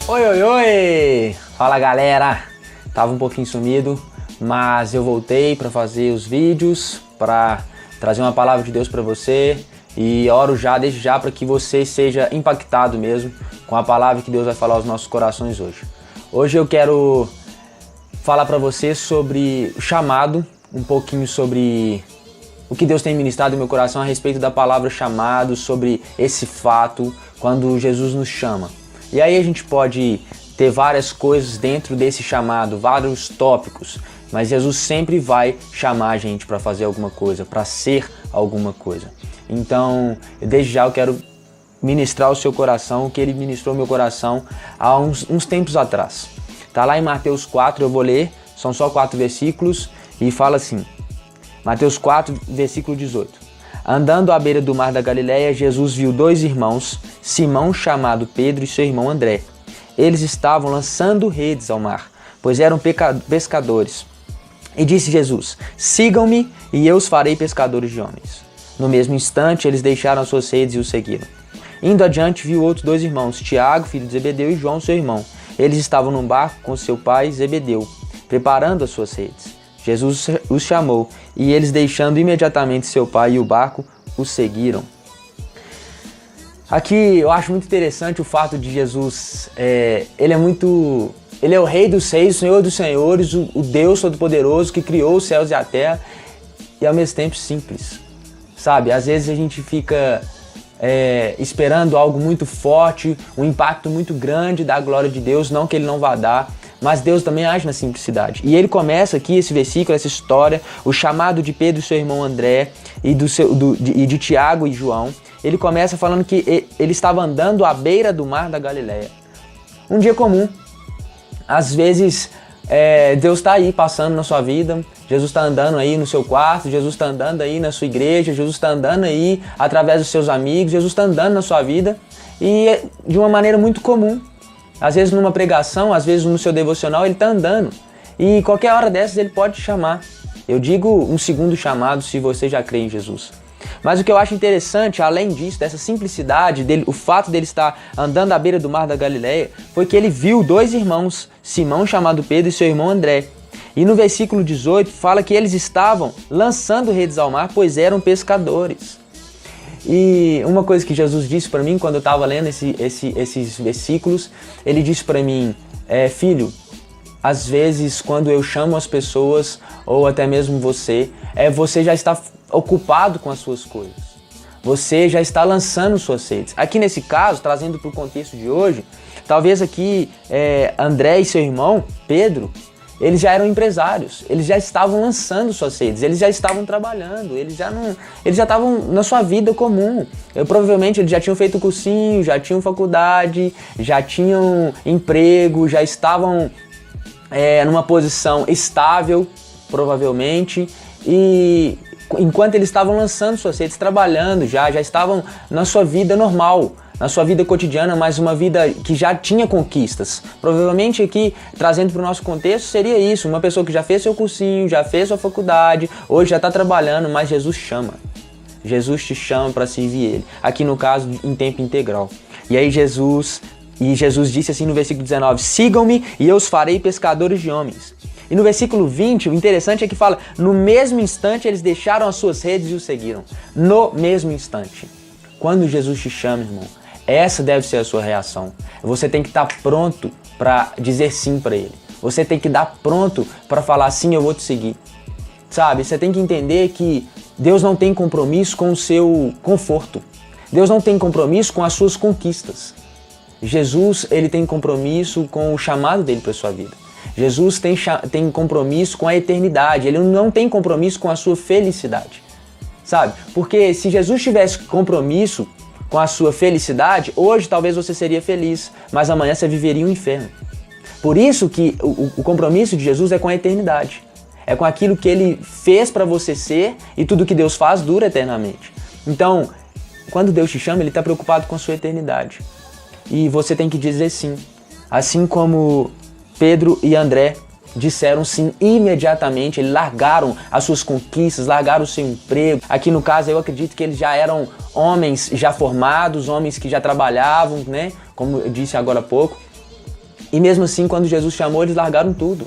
Oi, oi, oi! Fala, galera! Tava um pouquinho sumido, mas eu voltei para fazer os vídeos, para trazer uma palavra de Deus para você, e oro já, desde já, para que você seja impactado mesmo com a palavra que Deus vai falar aos nossos corações hoje. Hoje eu quero falar para você sobre o chamado, um pouquinho sobre o que Deus tem ministrado no meu coração a respeito da palavra chamado, sobre esse fato, quando Jesus nos chama. E aí a gente pode ter várias coisas dentro desse chamado, vários tópicos, mas Jesus sempre vai chamar a gente para fazer alguma coisa, para ser alguma coisa. Então, desde já eu quero ministrar o seu coração, o que ele ministrou no meu coração há uns tempos atrás. Tá lá em Mateus 4, eu vou ler, são só 4 versículos, e fala assim, Mateus 4, versículo 18. Andando à beira do mar da Galileia, Jesus viu 2 irmãos, Simão, chamado Pedro, e seu irmão André. Eles estavam lançando redes ao mar, pois eram pescadores. E disse Jesus, sigam-me e eu os farei pescadores de homens. No mesmo instante, eles deixaram suas redes e o seguiram. Indo adiante, viu outros 2 irmãos, Tiago, filho de Zebedeu, e João, seu irmão. Eles estavam num barco com seu pai Zebedeu, preparando as suas redes. Jesus os chamou, e eles, deixando imediatamente seu pai e o barco, os seguiram. Aqui eu acho muito interessante o fato de Jesus, ele é o Rei dos Reis, o Senhor dos Senhores, o Deus Todo-Poderoso que criou os céus e a terra, e ao mesmo tempo simples, sabe? Às vezes a gente fica esperando algo muito forte, um impacto muito grande da glória de Deus, não que ele não vá dar, mas Deus também age na simplicidade. E ele começa aqui, esse versículo, essa história, o chamado de Pedro e seu irmão André, e de Tiago e João. Ele começa falando que ele estava andando à beira do mar da Galileia. Um dia comum. Às vezes, Deus está aí passando na sua vida, Jesus está andando aí no seu quarto, Jesus está andando aí na sua igreja, Jesus está andando aí através dos seus amigos, Jesus está andando na sua vida, e de uma maneira muito comum. Às vezes numa pregação, às vezes no seu devocional, ele está andando. E qualquer hora dessas ele pode te chamar. Eu digo um segundo chamado se você já crê em Jesus. Mas o que eu acho interessante, além disso, dessa simplicidade, o fato dele estar andando à beira do mar da Galileia, foi que ele viu 2 irmãos, Simão, chamado Pedro, e seu irmão André. E no versículo 18 fala que eles estavam lançando redes ao mar, pois eram pescadores. E uma coisa que Jesus disse para mim quando eu estava lendo esses versículos, ele disse para mim, filho, às vezes quando eu chamo as pessoas, ou até mesmo você já está ocupado com as suas coisas. Você já está lançando suas redes. Aqui nesse caso, trazendo para o contexto de hoje, talvez aqui André e seu irmão, Pedro, eles já eram empresários, eles já estavam lançando suas redes, eles já estavam trabalhando, eles já estavam na sua vida comum. Provavelmente eles já tinham feito cursinho, já tinham faculdade, já tinham emprego, já estavam numa posição estável, provavelmente, e enquanto eles estavam lançando suas redes, trabalhando, já estavam na sua vida normal, na sua vida cotidiana, mas uma vida que já tinha conquistas. Provavelmente aqui, trazendo para o nosso contexto, seria isso, uma pessoa que já fez seu cursinho, já fez sua faculdade, hoje já está trabalhando, mas Jesus chama. Jesus te chama para servir Ele. Aqui no caso, em tempo integral. E aí Jesus disse assim no versículo 19, sigam-me e eu os farei pescadores de homens. E no versículo 20, o interessante é que fala, no mesmo instante eles deixaram as suas redes e o seguiram. No mesmo instante. Quando Jesus te chama, irmão, essa deve ser a sua reação. Você tem que estar pronto para dizer sim para Ele. Você tem que estar pronto para falar sim, eu vou te seguir. Sabe, você tem que entender que Deus não tem compromisso com o seu conforto. Deus não tem compromisso com as suas conquistas. Jesus, ele tem compromisso com o chamado dele para a sua vida. Jesus tem compromisso com a eternidade. Ele não tem compromisso com a sua felicidade. Sabe? Porque se Jesus tivesse compromisso com a sua felicidade, hoje talvez você seria feliz, mas amanhã você viveria um inferno. Por isso que o compromisso de Jesus é com a eternidade. É com aquilo que Ele fez para você ser, e tudo que Deus faz dura eternamente. Então, quando Deus te chama, Ele está preocupado com a sua eternidade. E você tem que dizer sim. Assim como Pedro e André disseram sim imediatamente, eles largaram as suas conquistas, largaram o seu emprego. Aqui no caso eu acredito que eles já eram homens já formados, homens que já trabalhavam, né? Como eu disse agora há pouco. E mesmo assim, quando Jesus chamou, eles largaram tudo.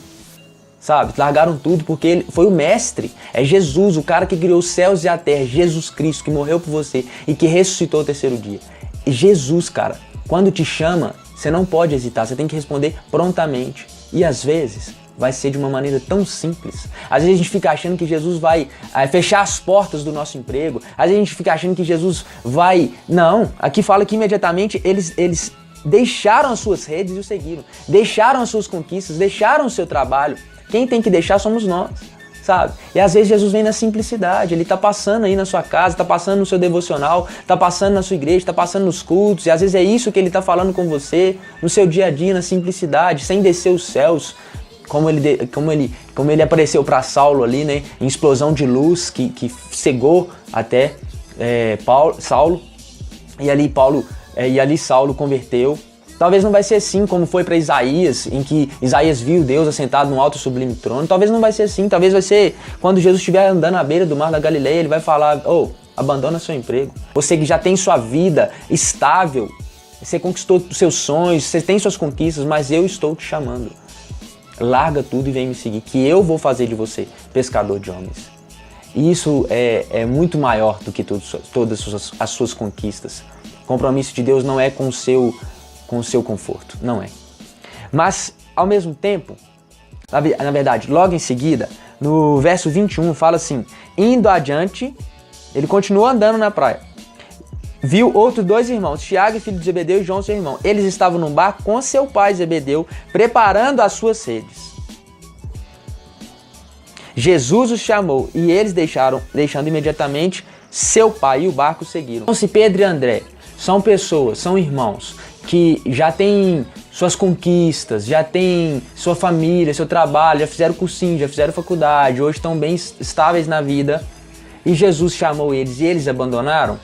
Sabe? Largaram tudo porque ele foi o mestre. É Jesus, o cara que criou os céus e a terra. Jesus Cristo, que morreu por você e que ressuscitou ao terceiro dia. E Jesus, cara, quando te chama, você não pode hesitar. Você tem que responder prontamente. E às vezes vai ser de uma maneira tão simples. Às vezes a gente fica achando que Jesus vai fechar as portas do nosso emprego. Às vezes a gente fica achando que Jesus vai... Não, aqui fala que imediatamente eles deixaram as suas redes e o seguiram. Deixaram as suas conquistas, deixaram o seu trabalho. Quem tem que deixar somos nós, sabe? E às vezes Jesus vem na simplicidade, ele tá passando aí na sua casa, tá passando no seu devocional, tá passando na sua igreja, tá passando nos cultos, e às vezes é isso que ele tá falando com você, no seu dia a dia, na simplicidade, sem descer os céus, como ele apareceu para Saulo ali, né? Em explosão de luz que cegou até Saulo, e ali Saulo converteu. Talvez não vai ser assim como foi para Isaías, em que Isaías viu Deus assentado num alto e sublime trono. Talvez não vai ser assim. Talvez vai ser quando Jesus estiver andando à beira do mar da Galileia, ele vai falar, abandona seu emprego. Você que já tem sua vida estável, você conquistou seus sonhos, você tem suas conquistas, mas eu estou te chamando. Larga tudo e vem me seguir, que eu vou fazer de você pescador de homens. E isso é muito maior do que todas as suas conquistas. O compromisso de Deus não é com o seu conforto, não é. Mas, ao mesmo tempo, na verdade, logo em seguida, no verso 21, fala assim, indo adiante, ele continuou andando na praia. Viu outros dois irmãos, Tiago, filho de Zebedeu, e João, seu irmão. Eles estavam num barco com seu pai Zebedeu, preparando as suas redes. Jesus os chamou e eles deixando imediatamente seu pai e o barco seguiram. Então, se Pedro e André são pessoas, são irmãos, que já têm suas conquistas, já têm sua família, seu trabalho, já fizeram cursinho, já fizeram faculdade, hoje estão bem estáveis na vida, e Jesus chamou eles e eles abandonaram,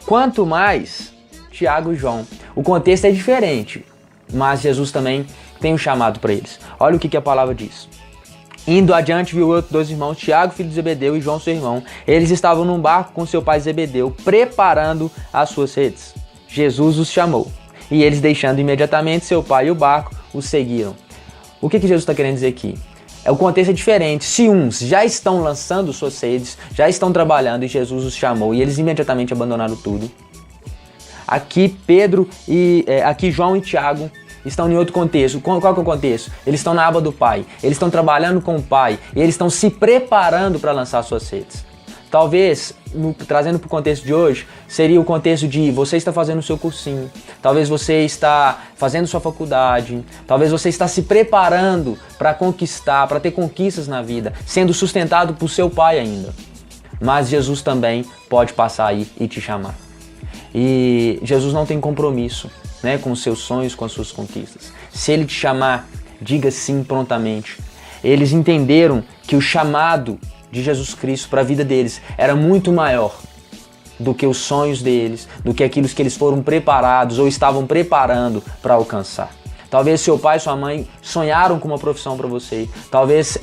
quanto mais Tiago e João. O contexto é diferente, mas Jesus também tem um chamado para eles. Olha o que a palavra diz. Indo adiante, viu outros dois irmãos, Tiago, filho de Zebedeu, e João, seu irmão. Eles estavam num barco com seu pai Zebedeu, preparando as suas redes. Jesus os chamou. E eles, deixando imediatamente seu pai e o barco, os seguiram. O que Jesus está querendo dizer aqui? O contexto é diferente. Se uns já estão lançando suas redes, já estão trabalhando e Jesus os chamou e eles imediatamente abandonaram tudo. Aqui aqui João e Tiago estão em outro contexto. Qual que é o contexto? Eles estão na aba do pai, eles estão trabalhando com o pai e eles estão se preparando para lançar suas redes. Talvez, trazendo para o contexto de hoje, seria o contexto de você está fazendo o seu cursinho, talvez você está fazendo sua faculdade, talvez você está se preparando para conquistar, para ter conquistas na vida, sendo sustentado por seu pai ainda. Mas Jesus também pode passar aí e te chamar. E Jesus não tem compromisso, né, com os seus sonhos, com as suas conquistas. Se ele te chamar, diga sim prontamente. Eles entenderam que o chamado de Jesus Cristo para a vida deles era muito maior do que os sonhos deles, do que aquilo que eles foram preparados ou estavam preparando para alcançar. Talvez seu pai e sua mãe sonharam com uma profissão para você, talvez,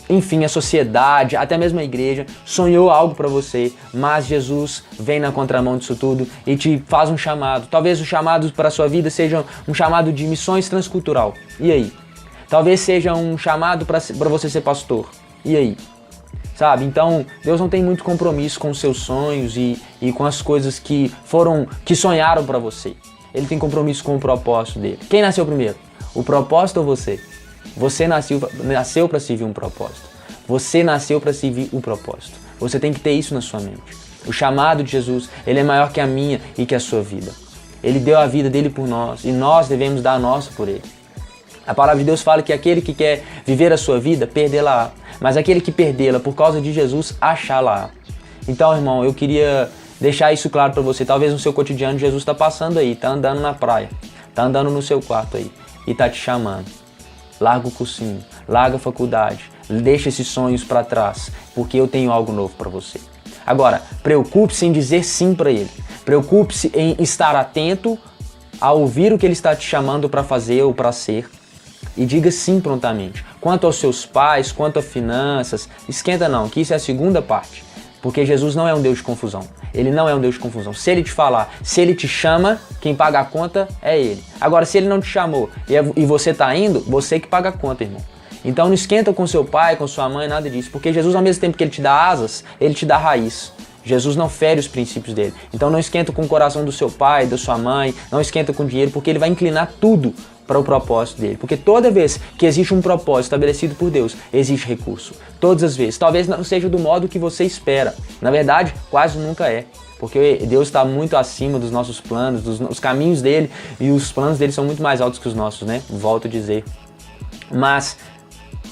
enfim, a sociedade, até mesmo a igreja sonhou algo para você, mas Jesus vem na contramão disso tudo e te faz um chamado. Talvez o chamado para a sua vida seja um chamado de missões transcultural. E aí? Talvez seja um chamado para você ser pastor. E aí? Sabe? Então, Deus não tem muito compromisso com os seus sonhos e com as coisas que sonharam para você. Ele tem compromisso com o propósito dele. Quem nasceu primeiro? O propósito ou você? Você nasceu para servir um propósito. Você nasceu para servir um propósito. Você tem que ter isso na sua mente. O chamado de Jesus, ele é maior que a minha e que a sua vida. Ele deu a vida dele por nós e nós devemos dar a nossa por ele. A palavra de Deus fala que aquele que quer viver a sua vida, perdê-la. Mas aquele que perdê-la por causa de Jesus, achá-la. Então, irmão, eu queria deixar isso claro para você. Talvez no seu cotidiano Jesus está passando aí, está andando na praia, está andando no seu quarto aí e está te chamando. Larga o cursinho, larga a faculdade, deixa esses sonhos para trás, porque eu tenho algo novo para você. Agora, preocupe-se em dizer sim para ele. Preocupe-se em estar atento a ouvir o que ele está te chamando para fazer ou para ser. e diga sim prontamente. Quanto aos seus pais, quanto a finanças, esquenta não, que isso é a segunda parte. Porque Jesus não é um Deus de confusão. Ele não é um Deus de confusão. Se ele te falar, se ele te chama, quem paga a conta é ele. Agora, se ele não te chamou e você está indo, você que paga a conta, irmão. Então não esquenta com seu pai, com sua mãe, nada disso. Porque Jesus, ao mesmo tempo que ele te dá asas, ele te dá raiz. Jesus não fere os princípios dele. Então não esquenta com o coração do seu pai, da sua mãe, não esquenta com o dinheiro, porque ele vai inclinar tudo para o propósito dele. Porque toda vez que existe um propósito estabelecido por Deus, existe recurso. Todas as vezes. Talvez não seja do modo que você espera. Na verdade, quase nunca é. Porque Deus está muito acima dos nossos planos, dos caminhos dele, e os planos dele são muito mais altos que os nossos, né? Volto a dizer. Mas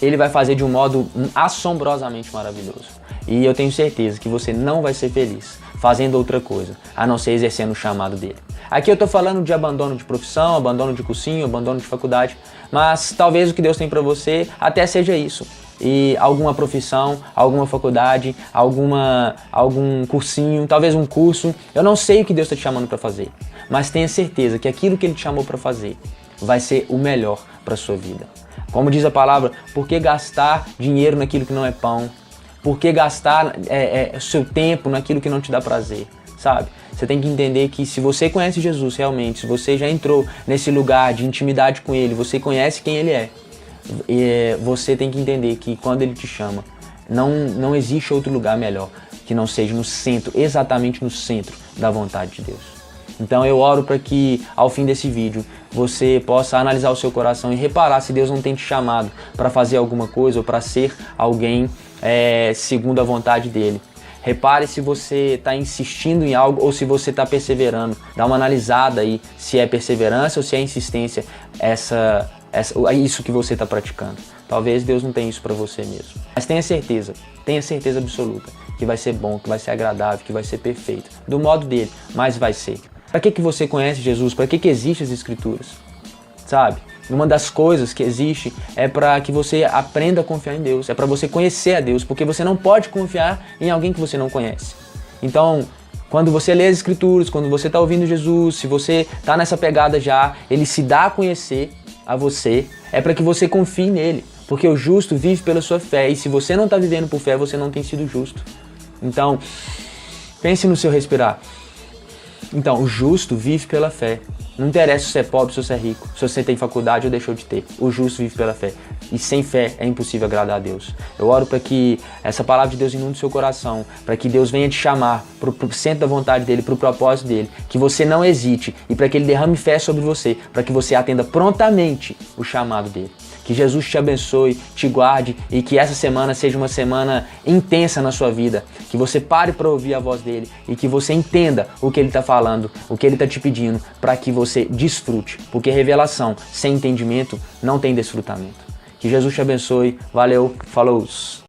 ele vai fazer de um modo assombrosamente maravilhoso. E eu tenho certeza que você não vai ser feliz fazendo outra coisa, a não ser exercendo o chamado dele. Aqui eu estou falando de abandono de profissão, abandono de cursinho, abandono de faculdade, mas talvez o que Deus tem para você até seja isso. E alguma profissão, alguma faculdade, algum cursinho, talvez um curso. Eu não sei o que Deus está te chamando para fazer, mas tenha certeza que aquilo que Ele te chamou para fazer vai ser o melhor para a sua vida. Como diz a palavra, por que gastar dinheiro naquilo que não é pão? Por que gastar seu tempo naquilo que não te dá prazer? Sabe? Você tem que entender que se você conhece Jesus realmente, se você já entrou nesse lugar de intimidade com Ele, você conhece quem Ele é, você tem que entender que quando Ele te chama, não existe outro lugar melhor que não seja no centro, exatamente no centro da vontade de Deus. Então eu oro para que ao fim desse vídeo você possa analisar o seu coração e reparar se Deus não tem te chamado para fazer alguma coisa ou para ser alguém segundo a vontade dele. Repare se você está insistindo em algo ou se você está perseverando. Dá uma analisada aí se é perseverança ou se é insistência isso que você está praticando. Talvez Deus não tenha isso para você mesmo. Mas tenha certeza absoluta que vai ser bom, que vai ser agradável, que vai ser perfeito. Do modo dele, mas vai ser. Para que você conhece Jesus? Para que existem as Escrituras? Sabe? Uma das coisas que existe é para que você aprenda a confiar em Deus. É para você conhecer a Deus, porque você não pode confiar em alguém que você não conhece. Então, quando você lê as Escrituras, quando você está ouvindo Jesus, se você está nessa pegada já, Ele se dá a conhecer a você, é para que você confie nele. Porque o justo vive pela sua fé, e se você não está vivendo por fé, você não tem sido justo. Então, pense no seu respirar. Então, o justo vive pela fé. Não interessa se você é pobre, se você é rico, se você tem faculdade ou deixou de ter. O justo vive pela fé. E sem fé é impossível agradar a Deus. Eu oro para que essa palavra de Deus inunde o seu coração, para que Deus venha te chamar para o centro da vontade dEle, para o propósito dEle, que você não hesite e para que Ele derrame fé sobre você, para que você atenda prontamente o chamado dEle. Que Jesus te abençoe, te guarde e que essa semana seja uma semana intensa na sua vida. Que você pare para ouvir a voz dele e que você entenda o que ele está falando, o que ele está te pedindo, para que você desfrute. Porque revelação sem entendimento não tem desfrutamento. Que Jesus te abençoe. Valeu, falou!